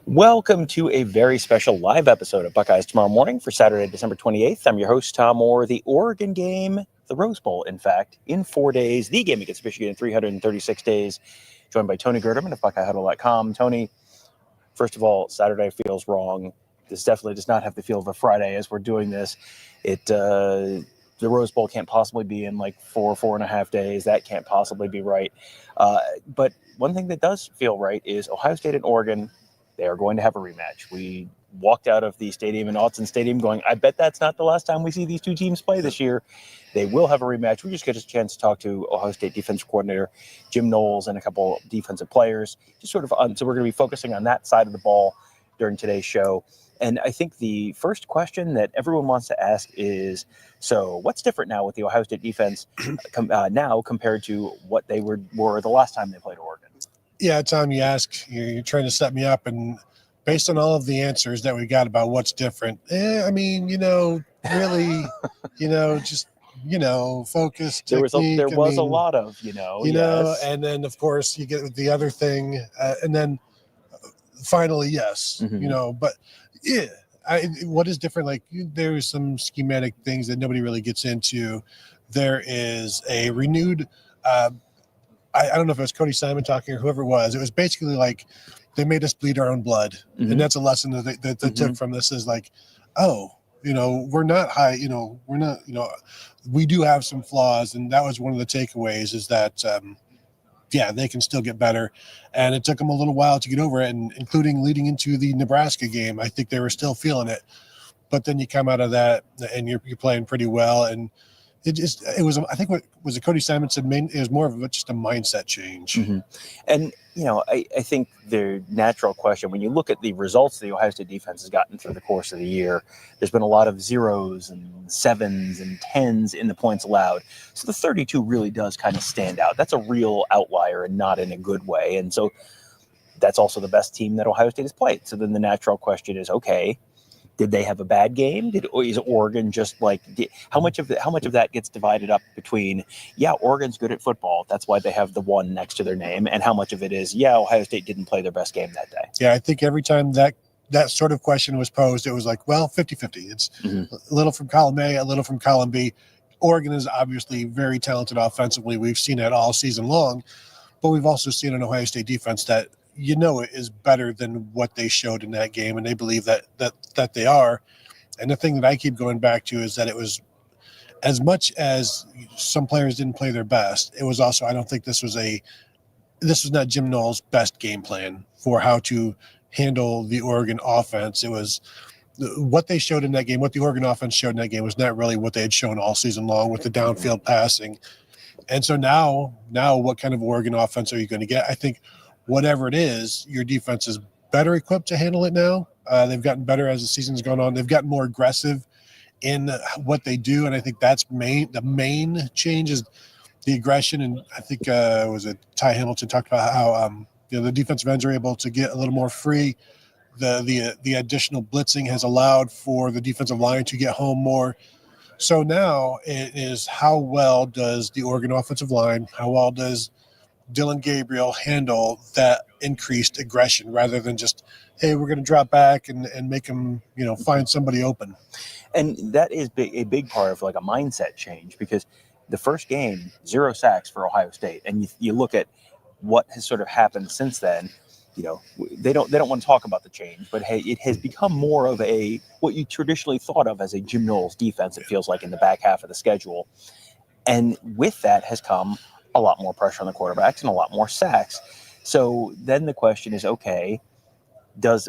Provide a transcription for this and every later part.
Welcome to a very special live episode of Buckeyes Tomorrow Morning for Saturday, December 28th. I'm your host, Tom Orr. The Oregon game, the Rose Bowl, in fact, in 4 days. The game against Michigan in 336 days. Joined by Tony Gerdeman of BuckeyeHuddle.com. Tony, first of all, Saturday feels wrong. This definitely does not have the feel of a Friday as we're doing this. The Rose Bowl can't possibly be in like 4.5 days. That can't possibly be right. But one thing that does feel right is Ohio State and Oregon. They are going to have a rematch. We walked out of the stadium in Autzen Stadium going, I bet that's not the last time we see these two teams play this year. They will have a rematch. We just get a chance to talk to Ohio State defensive coordinator Jim Knowles and a couple defensive players. Just sort of so we're going to be focusing on that side of the ball during today's show. And I think the first question that everyone wants to ask is, so what's different now with the Ohio State defense now compared to what they were the last time they played Oregon? Yeah, Tom, you ask, you're trying to set me up, and based on all of the answers that we got about what's different, really, focus, technique. There was a lot of, yes. And then, of course, you get the other thing, and then finally, yes, but yeah, what is different? Like, there's some schematic things that nobody really gets into. There is a renewed I don't know if it was Cody Simon talking or whoever it was. It was basically like they made us bleed our own blood. And that's a lesson that they took from this is like, we're not high, we do have some flaws. And that was one of the takeaways is that, they can still get better. And it took them a little while to get over it, and including leading into the Nebraska game. I think they were still feeling it. But then you come out of that and you're playing pretty well. And it was, I think what was it Cody Simon said, it was more of just a mindset change. And, I think the natural question, when you look at the results the Ohio State defense has gotten through the course of the year, there's been a lot of 0s and 7s and 10s in the points allowed. So the 32 really does kind of stand out. That's a real outlier and not in a good way. And so that's also the best team that Ohio State has played. So then the natural question is, okay, did they have a bad game? Is Oregon just like how much of that gets divided up between Oregon's good at football, that's why they have the 1 next to their name, and how much of it is Ohio State didn't play their best game that day? Yeah, I think every time that sort of question was posed, it was like, well, 50-50. It's a little from column A, a little from column B. Oregon is obviously very talented offensively. We've seen that all season long, but we've also seen an Ohio State defense that it is better than what they showed in that game, and they believe that they are. And the thing that I keep going back to is that it was, as much as some players didn't play their best, it was also, I don't think this was not Jim Knowles' best game plan for how to handle the Oregon offense. It was what they showed in that game, what the Oregon offense showed in that game was not really what they had shown all season long with the downfield passing. And so now what kind of Oregon offense are you going to get? I think whatever it is, your defense is better equipped to handle it now. They've gotten better as the season's gone on. They've gotten more aggressive in what they do, and I think that's the main change is the aggression. And I think was it Ty Hamilton talked about how the defensive ends are able to get a little more free. The additional blitzing has allowed for the defensive line to get home more. So now it is, how well does the Oregon offensive line, how well does Dylan Gabriel handle that increased aggression rather than just, hey, we're going to drop back and make them, find somebody open. And that is a big part of like a mindset change, because the first game, 0 sacks for Ohio State. And you look at what has sort of happened since then. They don't want to talk about the change, but hey, it has become more of what you traditionally thought of as a Jim Knowles defense, it feels like, in the back half of the schedule. And with that has come a lot more pressure on the quarterbacks and a lot more sacks. So then the question is, okay,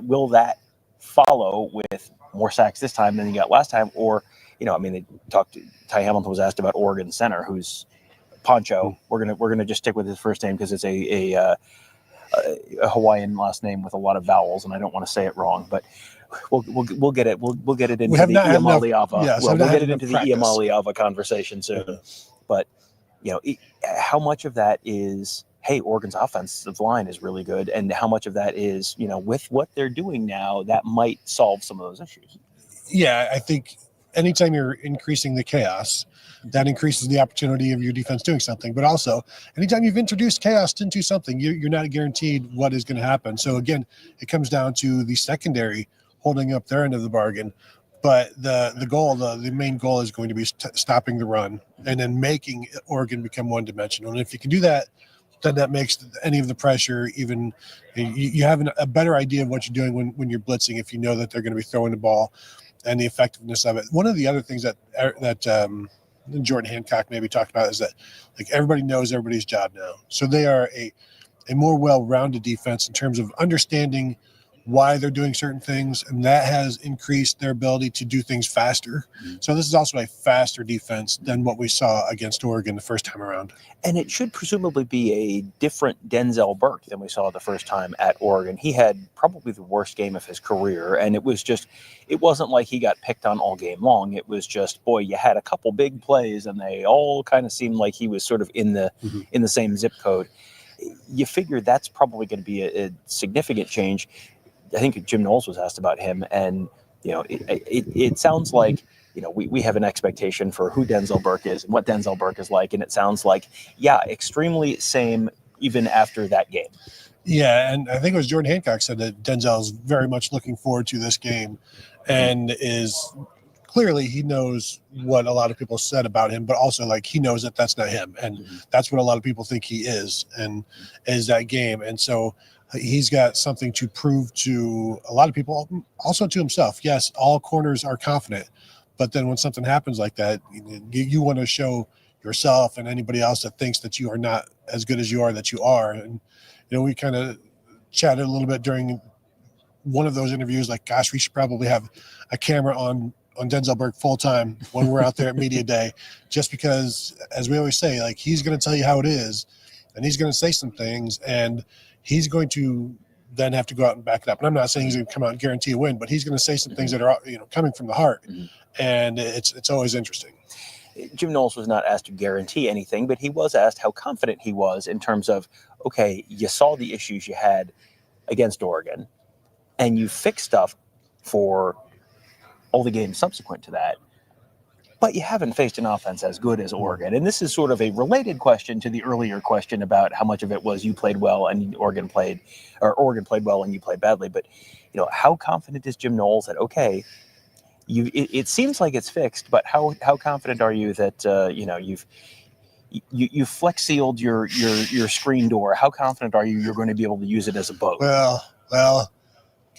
will that follow with more sacks this time than you got last time? Or, they talked to Ty Hamilton was asked about Oregon center, who's Poncho. We're gonna just stick with his first name because it's a Hawaiian last name with a lot of vowels, and I don't want to say it wrong, but we'll get it. We'll get it into the Iamaleava. Yes, we'll get it into the Iamaleava conversation soon. But how much of that is, hey, Oregon's offensive line is really good, and how much of that is, with what they're doing now, that might solve some of those issues? Yeah, I think anytime you're increasing the chaos, that increases the opportunity of your defense doing something. But also, anytime you've introduced chaos into something, you're not guaranteed what is going to happen. So again, it comes down to the secondary holding up their end of the bargain. But the goal, the main goal is going to be stopping the run and then making Oregon become one-dimensional. And if you can do that, then that makes any of the pressure even you have a better idea of what you're doing when you're blitzing if you know that they're going to be throwing the ball and the effectiveness of it. One of the other things that Jordan Hancock maybe talked about is that like everybody knows everybody's job now. So they are a more well-rounded defense in terms of understanding why they're doing certain things, and that has increased their ability to do things faster. So this is also a faster defense than what we saw against Oregon the first time around. And it should presumably be a different Denzel Burke than we saw the first time at Oregon. He had probably the worst game of his career, and it wasn't like he got picked on all game long. It was just, boy, you had a couple big plays, and they all kind of seemed like he was sort of in the same zip code. You figure that's probably going to be a significant change. I think Jim Knowles was asked about him, and it sounds like we have an expectation for who Denzel Burke is and what Denzel Burke is like, and it sounds like extremely same even after that game. Yeah, and I think it was Jordan Hancock said that Denzel's very much looking forward to this game, and is clearly he knows what a lot of people said about him, but also like he knows that that's not him, and that's what a lot of people think he is, and is that game, and so. He's got something to prove to a lot of people, also to himself. Yes, all corners are confident, but then when something happens like that, you want to show yourself and anybody else that thinks that you are not as good as you are, that you are. And, we kind of chatted a little bit during one of those interviews, like, gosh, we should probably have a camera on Denzel Burke full time when we're out there at media day, just because, as we always say, like, he's going to tell you how it is, and he's going to say some things, and he's going to then have to go out and back it up. And I'm not saying he's going to come out and guarantee a win, but he's going to say some things that are, coming from the heart. And it's always interesting. Jim Knowles was not asked to guarantee anything, but he was asked how confident he was in terms of, okay, you saw the issues you had against Oregon, and you fixed stuff for all the games subsequent to that. But you haven't faced an offense as good as Oregon. And this is sort of a related question to the earlier question about how much of it was you played well and Oregon played well and you played badly. But, how confident is Jim Knowles that, okay, it seems like it's fixed, but how confident are you that, you've flex sealed your screen door? How confident are you you're going to be able to use it as a boat? Well,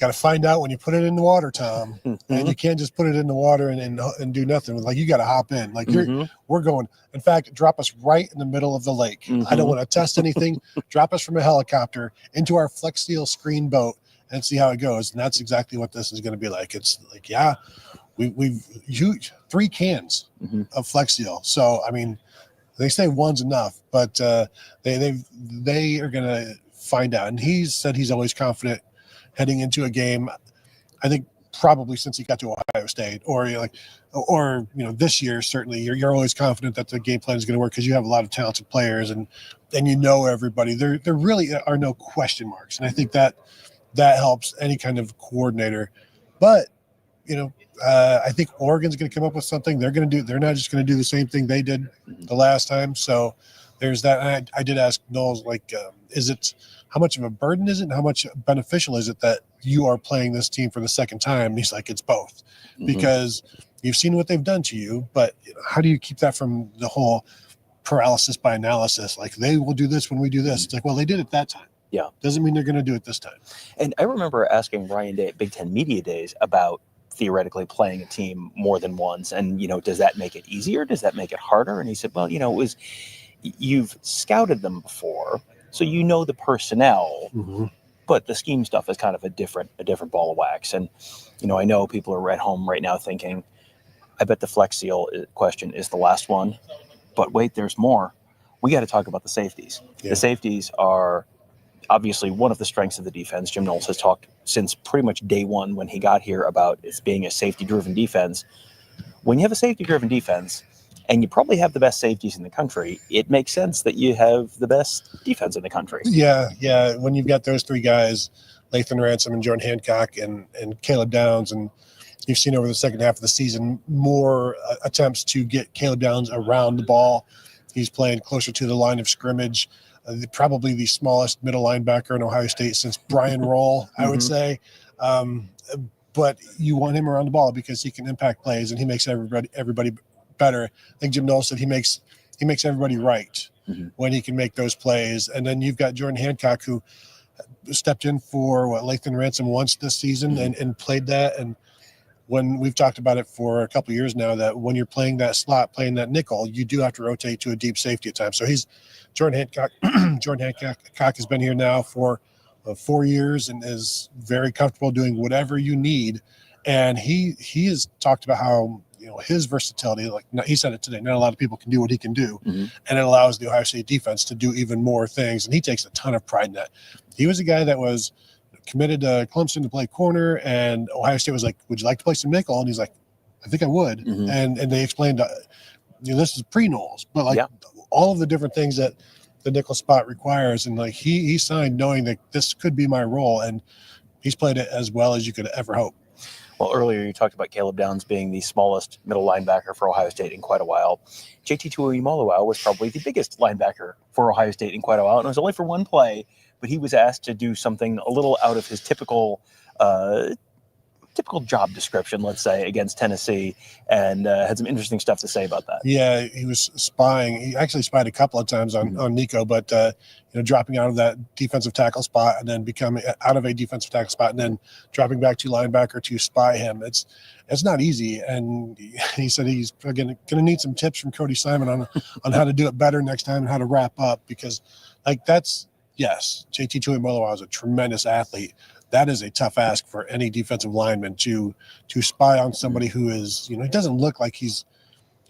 got to find out when you put it in the water, Tom, and you can't just put it in the water and do nothing. Like, you got to hop in. Like, we're going. In fact, drop us right in the middle of the lake. I don't want to test anything. Drop us from a helicopter into our Flex Seal screen boat and see how it goes. And that's exactly what this is going to be like. It's like, we've used 3 cans of Flex Seal. So, I mean, they say one's enough, but they are going to find out. And he said he's always confident heading into a game. I think probably since he got to Ohio State, or this year, certainly you're always confident that the game plan is going to work because you have a lot of talented players and everybody. There really are no question marks, and I think that helps any kind of coordinator. But I think Oregon's going to come up with something. They're not just going to do the same thing they did the last time. So there's that. And I did ask Knowles, like, how much of a burden is it and how much beneficial is it that you are playing this team for the second time? And he's like, it's both, because you've seen what they've done to you, but how do you keep that from the whole paralysis by analysis? Like, they will do this when we do this. It's like, well, they did it that time. Yeah. Doesn't mean they're going to do it this time. And I remember asking Ryan Day at Big Ten Media Days about theoretically playing a team more than once. And, does that make it easier? Does that make it harder? And he said, well, you've scouted them before, so the personnel, but the scheme stuff is kind of a different ball of wax. And, I know people are at home right now thinking, I bet the Flex Seal question is the last one, but wait, there's more. We got to talk about the safeties. Yeah. The safeties are obviously one of the strengths of the defense. Jim Knowles has talked since pretty much day one when he got here about it being a safety-driven defense. When you have a safety-driven defense, and you probably have the best safeties in the country, it makes sense that you have the best defense in the country. Yeah. When you've got those 3 guys, Lathan Ransom and Jordan Hancock and Caleb Downs and You've seen over the second half of the season more attempts to get Caleb Downs around the ball. He's playing closer to the line of scrimmage. Probably the smallest middle linebacker in Ohio State since Brian Roll, I would say. But you want him around the ball because he can impact plays and he makes everybody better. I think Jim Knowles said he makes everybody right when he can make those plays. And then you've got Jordan Hancock, who stepped in for Lathan Ransom once this season and played that. And when we've talked about it for a couple of years now, that when you're playing that slot, playing that nickel, you do have to rotate to a deep safety at times. So Jordan Hancock. Jordan Hancock has been here now for 4 years and is very comfortable doing whatever you need. And he has talked about how, his versatility, like he said it today, not a lot of people can do what he can do. And it allows the Ohio State defense to do even more things. And he takes a ton of pride in that. He was a guy that was committed to Clemson to play corner, and Ohio State was like, would you like to play some nickel? And he's like, I think I would. And they explained, this is pre-Knowles, but all of the different things that the nickel spot requires. And like he signed knowing that this could be my role, and he's played it as well as you could ever hope. Well, earlier you talked about Caleb Downs being the smallest middle linebacker for Ohio State in quite a while. JT Tuimoloau was probably the biggest linebacker for Ohio State in quite a while, and it was only for one play, but he was asked to do something a little out of his typical job description, let's say, against Tennessee, and had some interesting stuff to say about that. Yeah, he was spying. He actually spied a couple of times on Nico, but dropping out of that defensive tackle spot and then becoming out of a defensive tackle spot and then dropping back to linebacker to spy him. It's not easy. And he said he's going to need some tips from Cody Simon on how to do it better next time and how to wrap up, because yes, JT Tuimoloau is a tremendous athlete. That is a tough ask for any defensive lineman to spy on somebody who is, he doesn't look like he's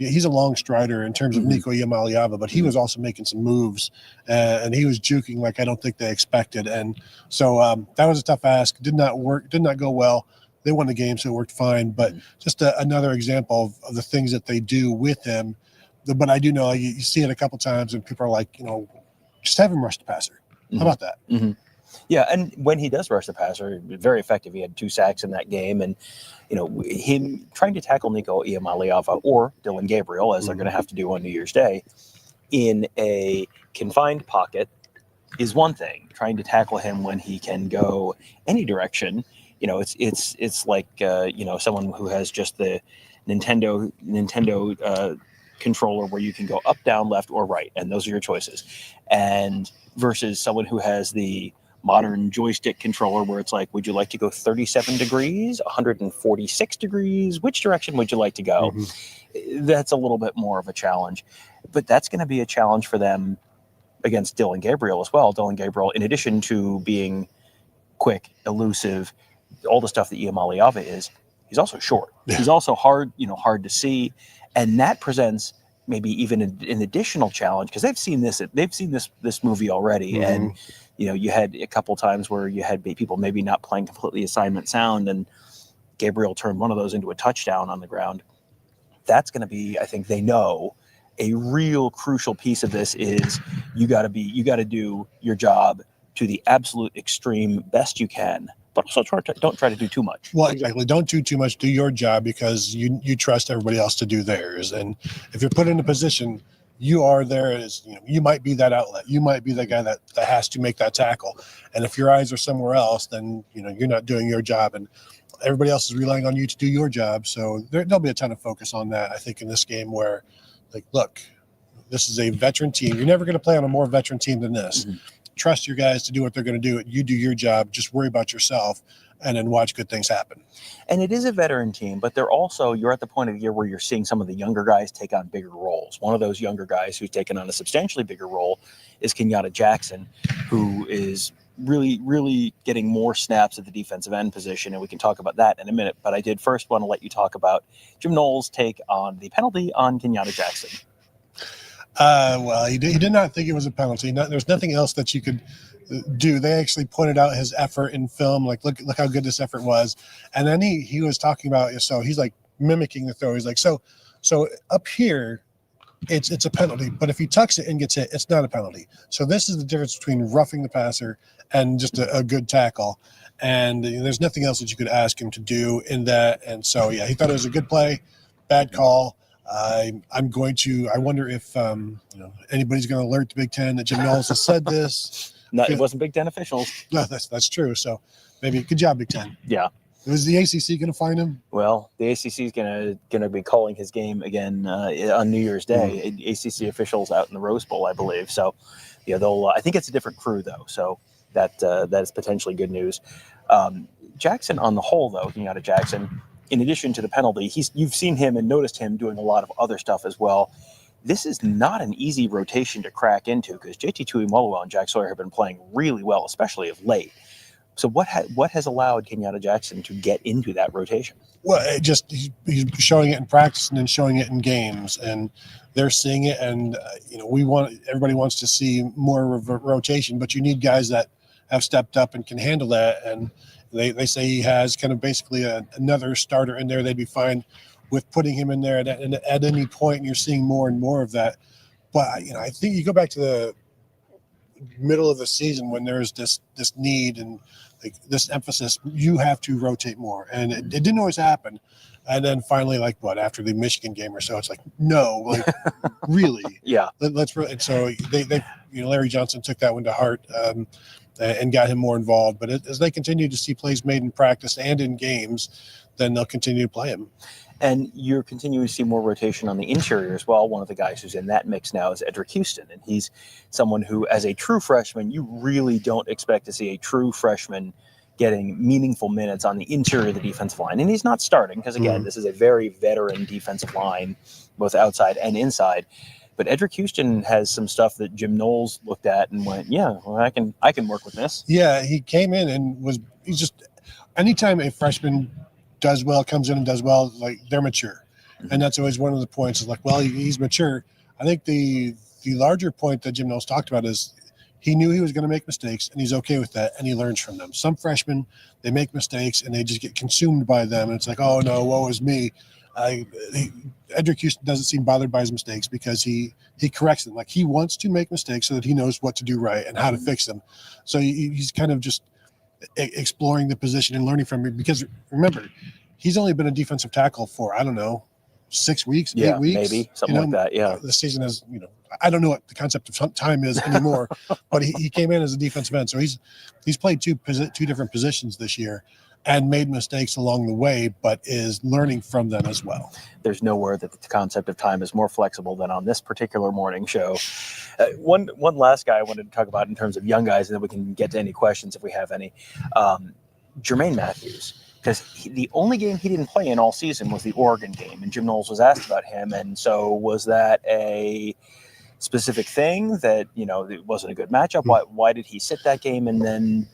a long strider in terms of Nico Iamaleava, but he was also making some moves and he was juking like I don't think they expected. And so that was a tough ask. Did not work, did not go well. They won the game, so it worked fine. But just another example of the things that they do with him. But I do know you see it a couple times and people are like, just have him rush the passer. How about that? Yeah, and when he does rush the passer, very effective. He had 2 sacks in that game, and him trying to tackle Nico Iamaleava or Dylan Gabriel, as they're going to have to do on New Year's Day, in a confined pocket is one thing. Trying to tackle him when he can go any direction, it's like someone who has just the Nintendo controller where you can go up, down, left, or right, and those are your choices. And versus someone who has the modern joystick controller where it's like, would you like to go 37 degrees, 146 degrees? Which direction would you like to go? That's a little bit more of a challenge. But that's going to be a challenge for them against Dylan Gabriel as well. Dylan Gabriel, in addition to being quick, elusive, all the stuff that Iamaleava is, he's also short. Yeah. He's also hard to see. And that presents maybe even an additional challenge because they've seen this movie already. And you had a couple times where you had people maybe not playing completely assignment sound, and Gabriel turned one of those into a touchdown on the ground. That's going to be, I think they know, a real crucial piece of this is you got to do your job to the absolute extreme best you can, but also don't try to do too much. Well, exactly. Don't do too much. Do your job because you trust everybody else to do theirs. And if you're put in a position, you are there as, you might be that outlet. You might be the guy that has to make that tackle. And if your eyes are somewhere else, then, you're not doing your job. And everybody else is relying on you to do your job. So there'll be a ton of focus on that, I think, in this game where, look, this is a veteran team. You're never going to play on a more veteran team than this. Trust your guys to do what they're going to do. You do your job. Just worry about yourself and then watch good things happen. And it is a veteran team, but you're at the point of the year where you're seeing some of the younger guys take on bigger roles. One of those younger guys who's taken on a substantially bigger role is Kenyatta Jackson, who is really, really getting more snaps at the defensive end position. And we can talk about that in a minute. But I did first want to let you talk about Jim Knowles' take on the penalty on Kenyatta Jackson. Well, he did not think it was a penalty. There's nothing else that you could do. They actually pointed out his effort in film, like look how good this effort was. And then he was talking about, so he's like mimicking the throw. He's like, so up here, it's a penalty, but if he tucks it and gets hit, it's not a penalty. So this is the difference between roughing the passer and just a good tackle. and there's nothing else that you could ask him to do in that. And so, yeah, he thought it was a good play, bad call. I wonder if anybody's going to alert the Big Ten that Jim Knowles has said this. No, it wasn't Big Ten officials. No, that's true. So maybe good job, Big Ten. Yeah. Was the ACC going to find him? Well, the ACC is gonna be calling his game again on New Year's Day. ACC officials out in the Rose Bowl, I believe. So, yeah, they'll. I think it's a different crew though, so that is potentially good news. Jackson, on the whole, though, Kenyatta Jackson, in addition to the penalty, you've seen him and noticed him doing a lot of other stuff as well. This is not an easy rotation to crack into because JT Tuimoloau and Jack Sawyer have been playing really well, especially of late. So what has allowed Kenyatta Jackson to get into that rotation? Well, he's showing it in practice and then showing it in games, and they're seeing it. And everybody wants to see more of a rotation, but you need guys that have stepped up and can handle that. And they say he has kind of basically another starter in there. They'd be fine with putting him in there at any point. And you're seeing more and more of that. But I think you go back to the middle of the season when there's this need and this emphasis, you have to rotate more, and it didn't always happen. And then finally, after the Michigan game or so, it's like, no, really, yeah, let's. And so they Larry Johnson took that one to heart and got him more involved. But as they continue to see plays made in practice and in games, then they'll continue to play him. And you're continuing to see more rotation on the interior as well. One of the guys who's in that mix now is Edric Houston, and he's someone who, as a true freshman, you really don't expect to see a true freshman getting meaningful minutes on the interior of the defensive line. And he's not starting because, again, this is a very veteran defensive line, both outside and inside. But Edric Houston has some stuff that Jim Knowles looked at and went, yeah, well, I can work with this. Yeah, he came in and he's just anytime a freshman comes in and does well, they're mature. And that's always one of the points is he's mature. I think the larger point that Jim Knowles talked about is he knew he was going to make mistakes and he's okay with that and he learns from them. Some freshmen, they make mistakes and they just get consumed by them. And it's like, oh no, woe is me. Edric Houston doesn't seem bothered by his mistakes because he corrects them. He wants to make mistakes so that he knows what to do right and how to fix them. So he's kind of just exploring the position and learning from it, because remember, he's only been a defensive tackle for 6 weeks, 8 weeks, maybe something like that. Yeah, the season is I don't know what the concept of time is anymore, but he came in as a defensive end, so he's played two different positions this year and made mistakes along the way, but is learning from them as well. There's nowhere that the concept of time is more flexible than on this particular morning show. One last guy I wanted to talk about in terms of young guys, and then we can get to any questions if we have any. Jermaine Matthews, because the only game he didn't play in all season was the Oregon game, and Jim Knowles was asked about him, and so was that a specific thing that it wasn't a good matchup? Why did he sit that game, and then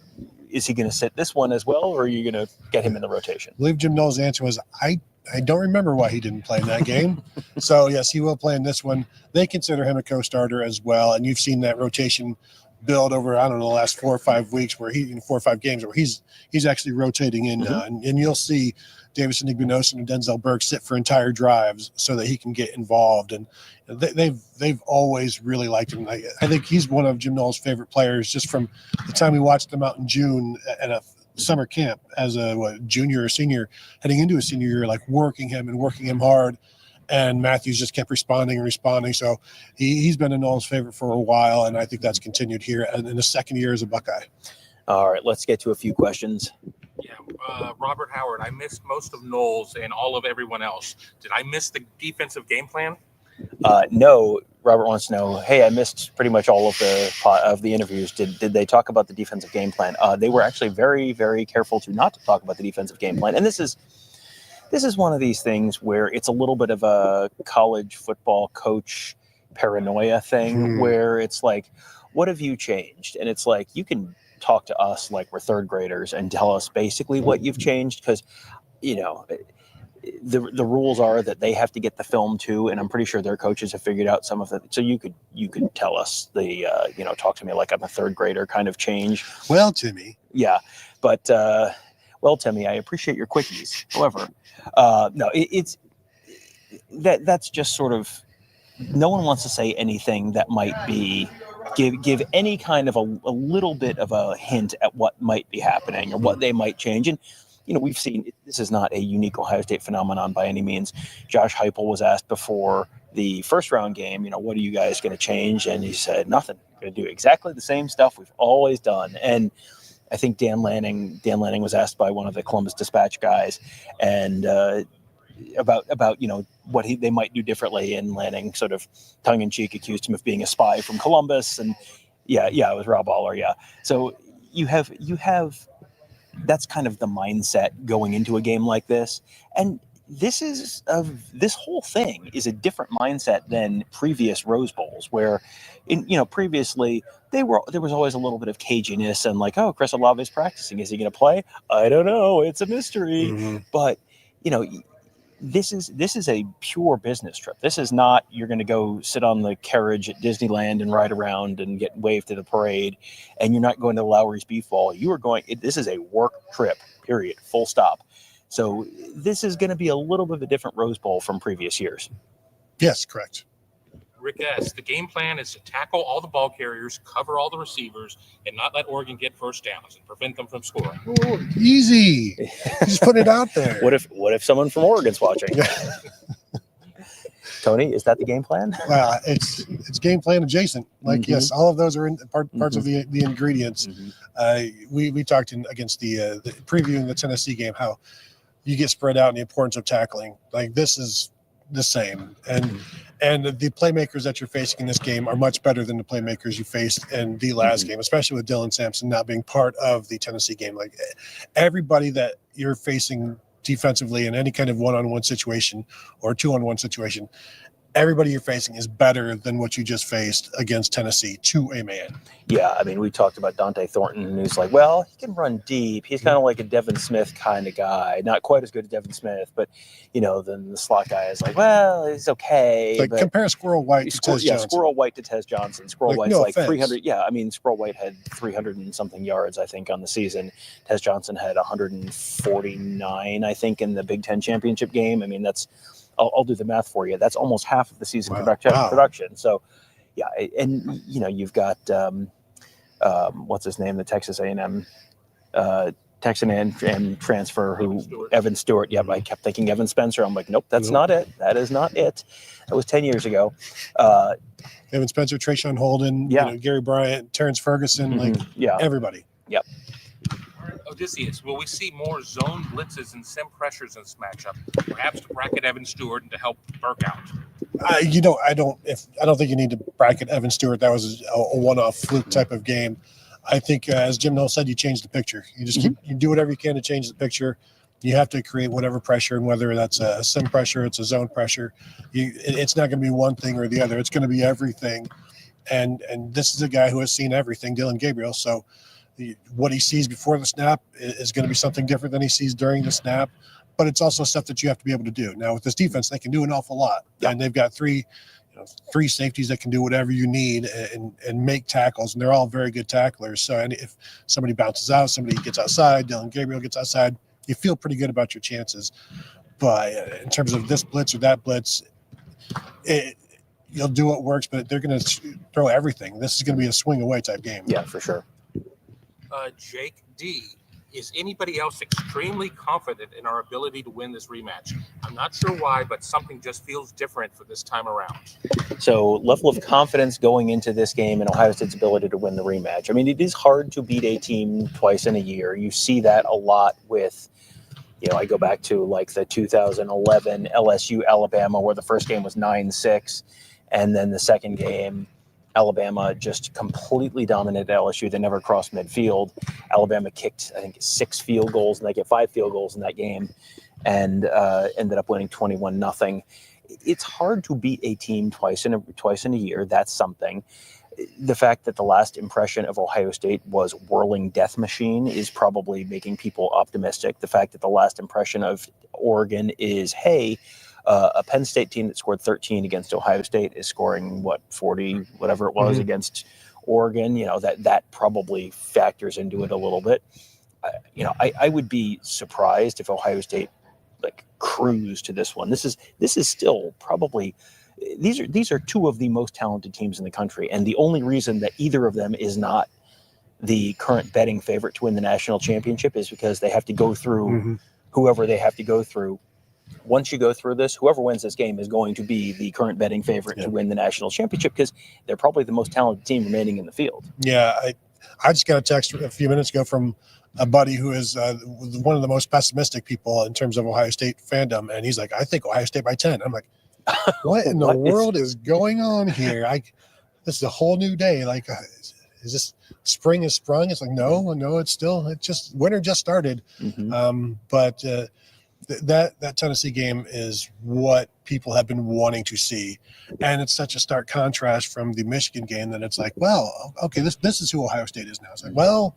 is he going to sit this one as well, or are you going to get him in the rotation? I believe Jim Knowles' answer was, I don't remember why he didn't play in that game. So, yes, he will play in this one. They consider him a co-starter as well, and you've seen that rotation build over, the last 4 or 5 weeks where in 4 or 5 games where he's actually rotating in now. And you'll see Davison Igbinosun and Denzel Burke sit for entire drives so that he can get involved. And they've always really liked him. I think he's one of Jim Knowles' favorite players just from the time we watched him out in June at a summer camp as a junior or senior, heading into a senior year, working him hard. And Matthews just kept responding. So he's been a Knowles' favorite for a while, and I think that's continued here in the second year as a Buckeye. All right, let's get to a few questions. Yeah, Robert Howard, I missed most of Knowles and all of everyone else. Did I miss the defensive game plan? No. Robert wants to know, hey, I missed pretty much all of the interviews. Did they talk about the defensive game plan? They were actually very, very careful not to talk about the defensive game plan. And this is one of these things where it's a little bit of a college football coach paranoia thing where it's like, what have you changed? And it's like, you can talk to us like we're third graders and tell us basically what you've changed, because the rules are that they have to get the film too, and I'm pretty sure their coaches have figured out some of it. So you could tell us talk to me like I'm a third grader kind of change. Well, Timmy. Yeah, but Timmy, I appreciate your quickies. However, no, it's that's just sort of, no one wants to say anything that might be give any kind of a little bit of a hint at what might be happening or what they might change. And we've seen this is not a unique Ohio State phenomenon by any means. Josh Heupel was asked before the first round game, what are you guys going to change? And he said, nothing. We're going to do exactly the same stuff we've always done. And I think Dan Lanning was asked by one of the Columbus Dispatch guys and about what they might do differently, and Lanning sort of tongue-in-cheek accused him of being a spy from Columbus. And it was Rob Aller. So you have that's kind of the mindset going into a game like this. And this whole thing is a different mindset than previous Rose Bowls, where previously there was always a little bit of caginess and like, oh, Chris Olave is practicing, is he going to play? I don't know, it's a mystery. But this is a pure business trip. This is not you're going to go sit on the carriage at Disneyland and ride around and get waved to the parade, and you're not going to Lowry's Beef Ball. This is a work trip, period, full stop. So this is going to be a little bit of a different Rose Bowl from previous years. Yes, correct. Rick S., the game plan is to tackle all the ball carriers, cover all the receivers, and not let Oregon get first downs and prevent them from scoring. Ooh, easy. Just put it out there. What if someone from Oregon's watching? Tony, is that the game plan? Well, it's game plan adjacent. Like, yes, all of those are in parts of the ingredients. We talked against the previewing the Tennessee game, how you get spread out and the importance of tackling. Like, this is the same. And the playmakers that you're facing in this game are much better than the playmakers you faced in the last game, especially with Dylan Sampson not being part of the Tennessee game. Like, everybody that you're facing defensively in any kind of one-on-one situation or two-on-one situation, everybody you're facing is better than what you just faced against Tennessee to a man. Yeah, I mean, we talked about Dante Thornton, who's like, well, he can run deep. He's kind of like a Devin Smith kind of guy. Not quite as good as Devin Smith, but, then the slot guy is like, well, he's okay. Like, compare Squirrel White to Tez Johnson. Squirrel White to Tez Johnson. Squirrel White's no like offense. 300. Yeah, I mean, Squirrel White had 300 and something yards, I think, on the season. Tez Johnson had 149, I think, in the Big Ten championship game. I mean, I'll do the math for you. That's almost half of the season production. So, yeah, and you've got what's his name, the Texas A&M Texan and transfer Evan Stewart. Yeah, I kept thinking Evan Spencer. I'm like, nope, that's not it. That is not it. That was 10 years ago. Evan Spencer, Trayshawn Holden, Gary Bryant, Terrence Ferguson, everybody. Yep. Odysseus, will we see more zone blitzes and sim pressures in this matchup, perhaps to bracket Evan Stewart and to help Burke out? I don't think you need to bracket Evan Stewart. That was a one-off fluke type of game. I think, as Jim Knowles said, you change the picture. You just you do whatever you can to change the picture. You have to create whatever pressure, and whether that's a sim pressure, it's a zone pressure. It's not going to be one thing or the other. It's going to be everything. And this is a guy who has seen everything, Dylan Gabriel. So what he sees before the snap is going to be something different than he sees during the snap. But it's also stuff that you have to be able to do. Now, with this defense, they can do an awful lot. And they've got three safeties that can do whatever you need and make tackles. And they're all very good tacklers. So and if somebody bounces out, somebody gets outside, Dylan Gabriel gets outside, you feel pretty good about your chances. But in terms of this blitz or that blitz, you'll do what works, but they're going to throw everything. This is going to be a swing away type game. Yeah, for sure. Jake D., is anybody else extremely confident in our ability to win this rematch? I'm not sure why, but something just feels different for this time around. So, level of confidence going into this game and Ohio State's ability to win the rematch. I mean, it is hard to beat a team twice in a year. You see that a lot with, I go back to like the 2011 LSU Alabama, where the first game was 9-6, and then the second game, Alabama just completely dominated LSU. They never crossed midfield. Alabama kicked, I think, 6 field goals, and they get 5 field goals in that game, and ended up winning 21-0. It's hard to beat a team twice in a year. That's something. The fact that the last impression of Ohio State was whirling death machine is probably making people optimistic. The fact that the last impression of Oregon is, hey, a Penn State team that scored 13 against Ohio State is scoring 40, whatever it was, against Oregon. That probably factors into it a little bit. I would be surprised if Ohio State cruised to this one. This is still probably, these are two of the most talented teams in the country, and the only reason that either of them is not the current betting favorite to win the national championship is because they have to go through whoever they have to go through. Once you go through this, whoever wins this game is going to be the current betting favorite to win the national championship because they're probably the most talented team remaining in the field. Yeah, I just got a text a few minutes ago from a buddy who is one of the most pessimistic people in terms of Ohio State fandom, and he's like, I think Ohio State by 10. I'm like, what in the world is going on here? This is a whole new day. Like, is this spring is sprung? It's like, no, it's just winter just started. But that Tennessee game is what people have been wanting to see, and it's such a stark contrast from the Michigan game that it's like, well, okay, this is who Ohio State is now. It's like, well,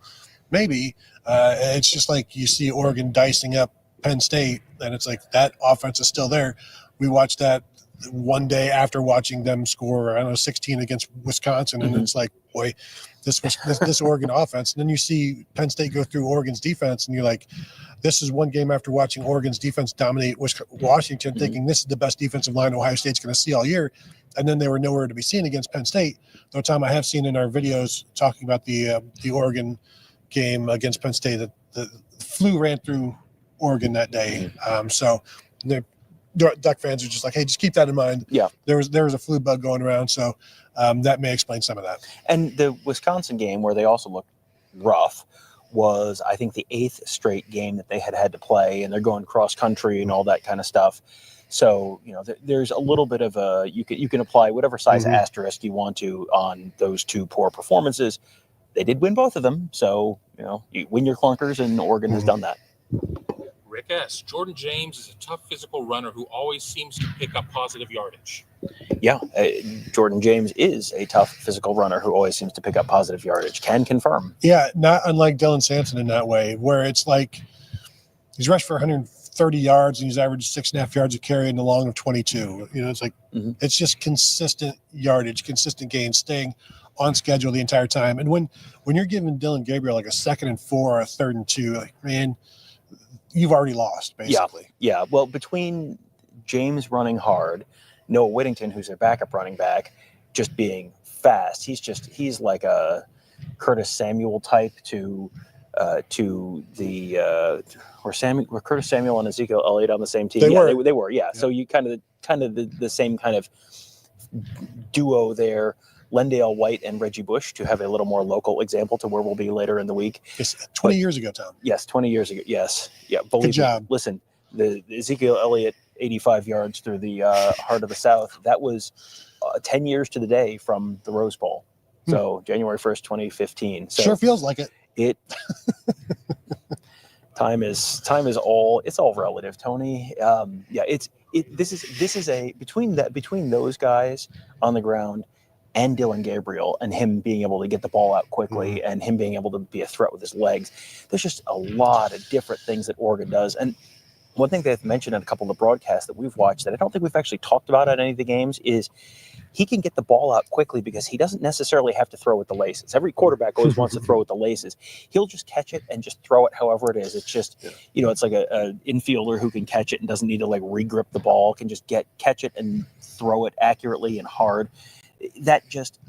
maybe it's just like you see Oregon dicing up Penn State, and it's like that offense is still there. We watched that one day after watching them score, 16 against Wisconsin, and it's like, boy, this Oregon offense. And then you see Penn State go through Oregon's defense, and you're like, this is one game after watching Oregon's defense dominate Washington, thinking this is the best defensive line Ohio State's going to see all year. And then they were nowhere to be seen against Penn State. Though, Tom, I have seen in our videos talking about the Oregon game against Penn State that the flu ran through Oregon that day. So the Duck fans are just like, hey, just keep that in mind. Yeah, there was a flu bug going around, so that may explain some of that. And the Wisconsin game, where they also looked rough, was, I think, the 8th straight game that they had to play, and they're going cross country and all that kind of stuff. So, there's a little bit of a, you can apply whatever size asterisk you want to on those two poor performances. They did win both of them. So, you win your clunkers, and Oregon has done that. Rick S. Jordan James is a tough physical runner who always seems to pick up positive yardage. Yeah, Jordan James is a tough physical runner who always seems to pick up positive yardage. Can confirm. Yeah, not unlike Dylan Sampson in that way, where it's like he's rushed for 130 yards and he's averaged 6.5 yards a carry in the long of 22. It's like it's just consistent yardage, consistent gains, staying on schedule the entire time. And when you're giving Dylan Gabriel like a 2nd and 4 or a 3rd and 2, like, man, you've already lost, basically. Yeah. Well, between James running hard, Noah Whittington, who's their backup running back, just being fast, he's like a Curtis Samuel type to the were Curtis Samuel and Ezekiel Elliott on the same team? They were. Yeah. So you kind of the same kind of duo there. Lendale White and Reggie Bush, to have a little more local example to where we'll be later in the week. It's 20 years ago, Tom. Yes, 20 years ago. Yes. Yeah. Good job. Listen, the Ezekiel Elliott 85 yards through the heart of the South, that was 10 years to the day from the Rose Bowl. So January 1st, 2015. So sure feels like it. Time is all relative, Tony. This is a between those guys on the ground and Dylan Gabriel, and him being able to get the ball out quickly and him being able to be a threat with his legs. There's just a lot of different things that Oregon does. And one thing they've mentioned in a couple of the broadcasts that we've watched that I don't think we've actually talked about at any of the games is he can get the ball out quickly because he doesn't necessarily have to throw with the laces. Every quarterback always wants to throw with the laces. He'll just catch it and just throw it however it is. It's just, it's like a infielder who can catch it and doesn't need to like re-grip the ball, can just catch it and throw it accurately and hard. That just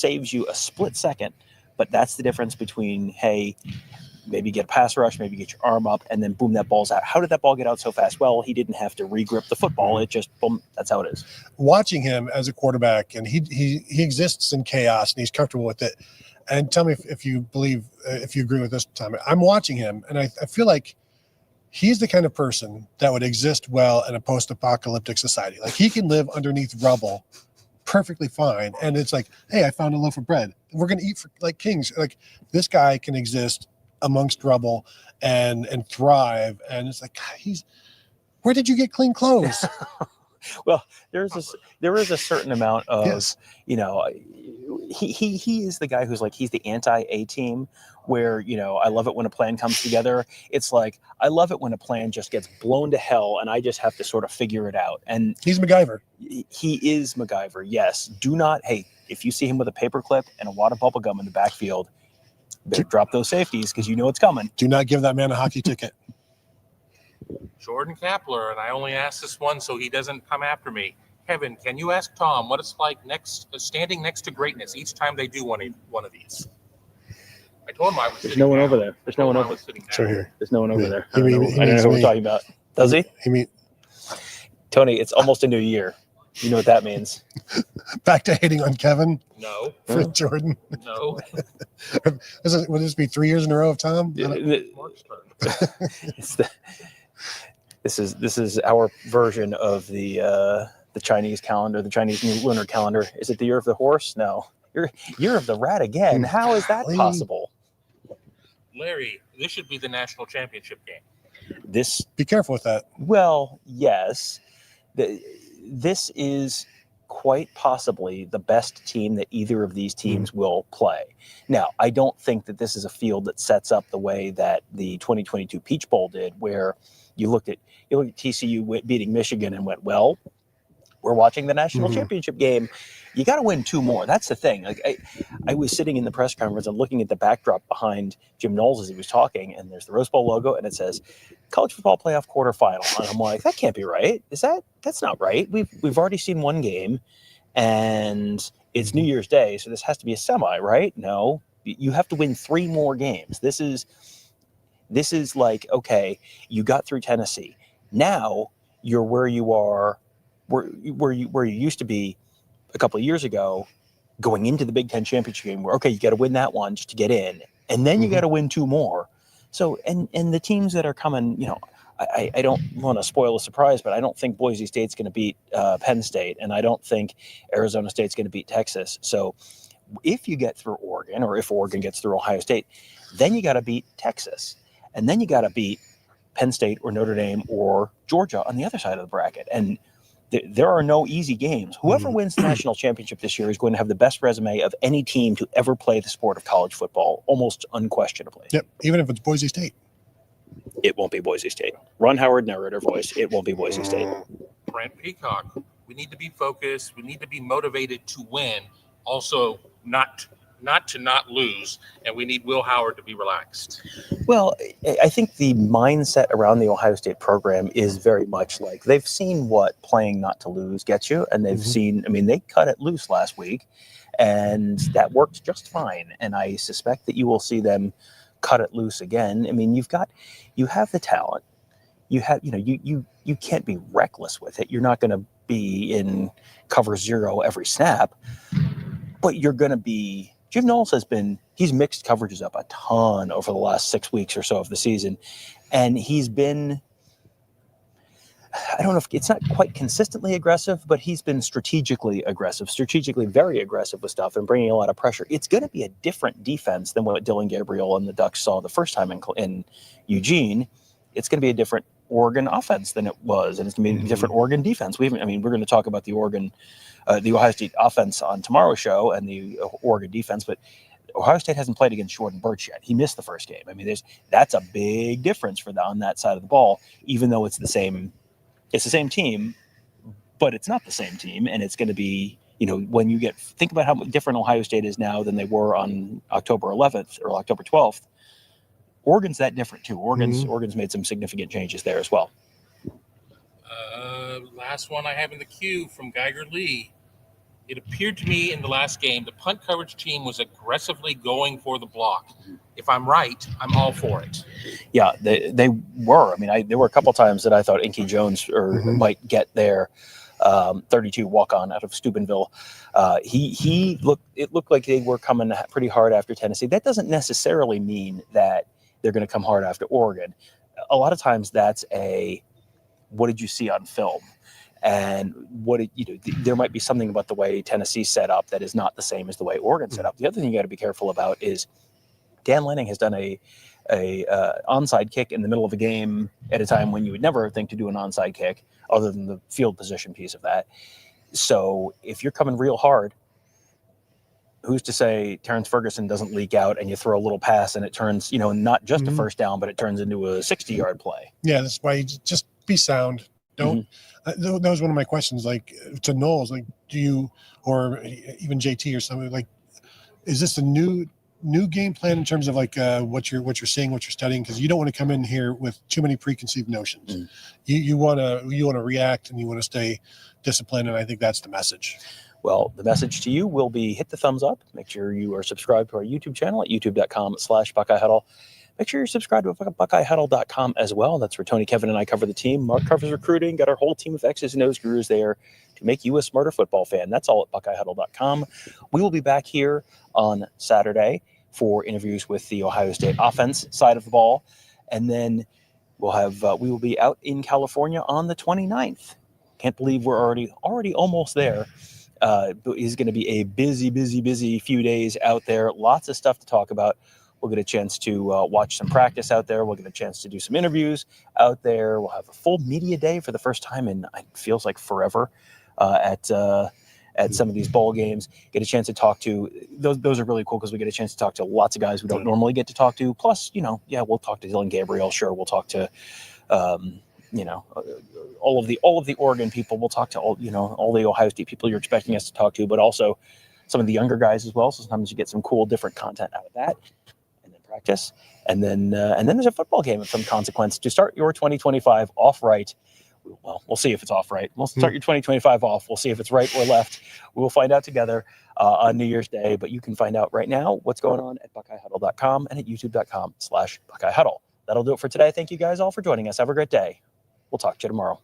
saves you a split second, but that's the difference between, hey, maybe get a pass rush, maybe get your arm up, and then boom, that ball's out. How did that ball get out so fast? Well, he didn't have to re-grip the football. It just, boom, that's how it is. Watching him as a quarterback, and he exists in chaos, and he's comfortable with it. And tell me if you agree with this, Tom. I'm watching him, and I feel like he's the kind of person that would exist well in a post-apocalyptic society. Like, he can live underneath rubble perfectly fine, and it's like, hey, I found a loaf of bread, we're gonna eat like kings. Like, this guy can exist amongst rubble and thrive, and it's like, God, where did you get clean clothes? Well, there is a certain amount of he is the guy who's like, he's the anti-A team, where I love it when a plan comes together. It's like, I love it when a plan just gets blown to hell and I just have to sort of figure it out. And he's MacGyver. He is MacGyver. Yes. If you see him with a paperclip and a wad of bubble gum in the backfield, better drop those safeties because it's coming. Do not give that man a hockey ticket. Jordan Kapler, and I only asked this one so he doesn't come after me. Kevin, can you ask Tom what it's like standing next to greatness each time they do one of these? I told him I was. There's no one over there. There's no one over. So here. There's no one over Yeah. there. I don't know who we're me. talking about. Does he? Tony, it's almost a new year. You know what that means. Back to hating on Kevin. No. For Jordan. No. Would this be 3 years in a row of Tom? Mark's turn. This is our version of the Chinese calendar, the Chinese New Lunar calendar. Is it the year of the horse? No. Year of the rat again. How is that possible? Larry, this should be the national championship game. Be careful with that. Well, yes. This is quite possibly the best team that either of these teams will play. Now, I don't think that this is a field that sets up the way that the 2022 Peach Bowl did, where you look at TCU beating Michigan and went, well, we're watching the national championship game. You got to win two more. That's the thing. Like I was sitting in the press conference and looking at the backdrop behind Jim Knowles as he was talking, and there's the Rose Bowl logo, and it says College Football Playoff Quarterfinal. And I'm like, that can't be right. That's not right. We've already seen one game, and it's New Year's Day, so this has to be a semi, right? No, you have to win three more games. This is like, okay, you got through Tennessee. Now you're where you are, where you used to be a couple of years ago, going into the Big Ten championship game, where, okay, you got to win that one just to get in, and then you got to win two more. So, and the teams that are coming, I don't want to spoil a surprise, but I don't think Boise State's going to beat Penn State, and I don't think Arizona State's going to beat Texas. So if you get through Oregon, or if Oregon gets through Ohio State, then you got to beat Texas, and then you got to beat Penn State or Notre Dame or Georgia on the other side of the bracket. And there are no easy games. Whoever wins the national championship this year is going to have the best resume of any team to ever play the sport of college football, almost unquestionably. Yep, even if it's Boise State. It won't be Boise State. Ron Howard, narrator voice. It won't be Boise State. Brent Peacock, we need to be focused. We need to be motivated to win. Also, not to not lose, and we need Will Howard to be relaxed. Well, I think the mindset around the Ohio State program is very much like they've seen what playing not to lose gets you, and they've seen, they cut it loose last week, and that worked just fine. And I suspect that you will see them cut it loose again. You have the talent. You have, you can't be reckless with it. You're not going to be in cover zero every snap, but you're going to be. Jim Knowles he's mixed coverages up a ton over the last 6 weeks or so of the season. And he's been, I don't know if it's not quite consistently aggressive, but he's been strategically very aggressive with stuff and bringing a lot of pressure. It's going to be a different defense than what Dylan Gabriel and the Ducks saw the first time in Eugene. It's going to be a different Oregon offense than it was, and it's going to be a different Oregon defense. We're going to talk about the Ohio State offense on tomorrow's show and the Oregon defense, but Ohio State hasn't played against Jordan Burch yet. He missed the first game. That's a big difference for them on that side of the ball, even though it's the same team, but it's not the same team. And it's going to be, when think about how different Ohio State is now than they were on October 11th or October 12th. Oregon's that different too. Oregon's made some significant changes there as well. Last one I have in the queue from Geiger Lee. It appeared to me in the last game, the punt coverage team was aggressively going for the block. If I'm right, I'm all for it. Yeah, they were. There were a couple times that I thought Inky Jones might get their 32 walk-on out of Steubenville. It looked like they were coming pretty hard after Tennessee. That doesn't necessarily mean that they're going to come hard after Oregon. A lot of times that's what did you see on film? And there might be something about the way Tennessee set up that is not the same as the way Oregon set up. The other thing you got to be careful about is Dan Lanning has done a onside kick in the middle of a game at a time when you would never think to do an onside kick, other than the field position piece of that. So if you're coming real hard, who's to say Terrence Ferguson doesn't leak out and you throw a little pass and it turns, not just a first down, but it turns into a 60-yard play. Yeah, that's why you just be sound. Don't. That was one of my questions, like to Knowles, like do you, or even JT or something, like, is this a new game plan in terms of like what you're seeing, what you're studying? Because you don't want to come in here with too many preconceived notions. You want to react and you want to stay discipline, and I think that's the message. Well, the message to you will be hit the thumbs up. Make sure you are subscribed to our YouTube channel at youtube.com/Buckeye Huddle. Make sure you're subscribed to BuckeyeHuddle.com as well. That's where Tony, Kevin, and I cover the team. Mark covers recruiting. Got our whole team of X's and O's gurus there to make you a smarter football fan. That's all at BuckeyeHuddle.com. We will be back here on Saturday for interviews with the Ohio State offense side of the ball. And then we will be out in California on the 29th. Can't believe we're already almost there. It's going to be a busy few days out there. Lots of stuff to talk about. We'll get a chance to watch some practice out there. We'll get a chance to do some interviews out there. We'll have a full media day for the first time in, it feels like forever, at some of these bowl games. Get a chance to talk to those are really cool because we get a chance to talk to lots of guys we don't normally get to talk to. Plus, we'll talk to Dylan Gabriel. Sure, we'll talk to all of the Oregon people. We'll talk to all the Ohio State people you're expecting us to talk to, but also some of the younger guys as well. So sometimes you get some cool, different content out of that, and then practice, and then there's a football game of some consequence to start your 2025 off right. Well, we'll see if it's off right. We'll start your 2025 off. We'll see if it's right or left. We will find out together on New Year's Day. But you can find out right now what's going on at BuckeyeHuddle.com and at YouTube.com/Buckeye Huddle. That'll do it for today. Thank you guys all for joining us. Have a great day. We'll talk to you tomorrow.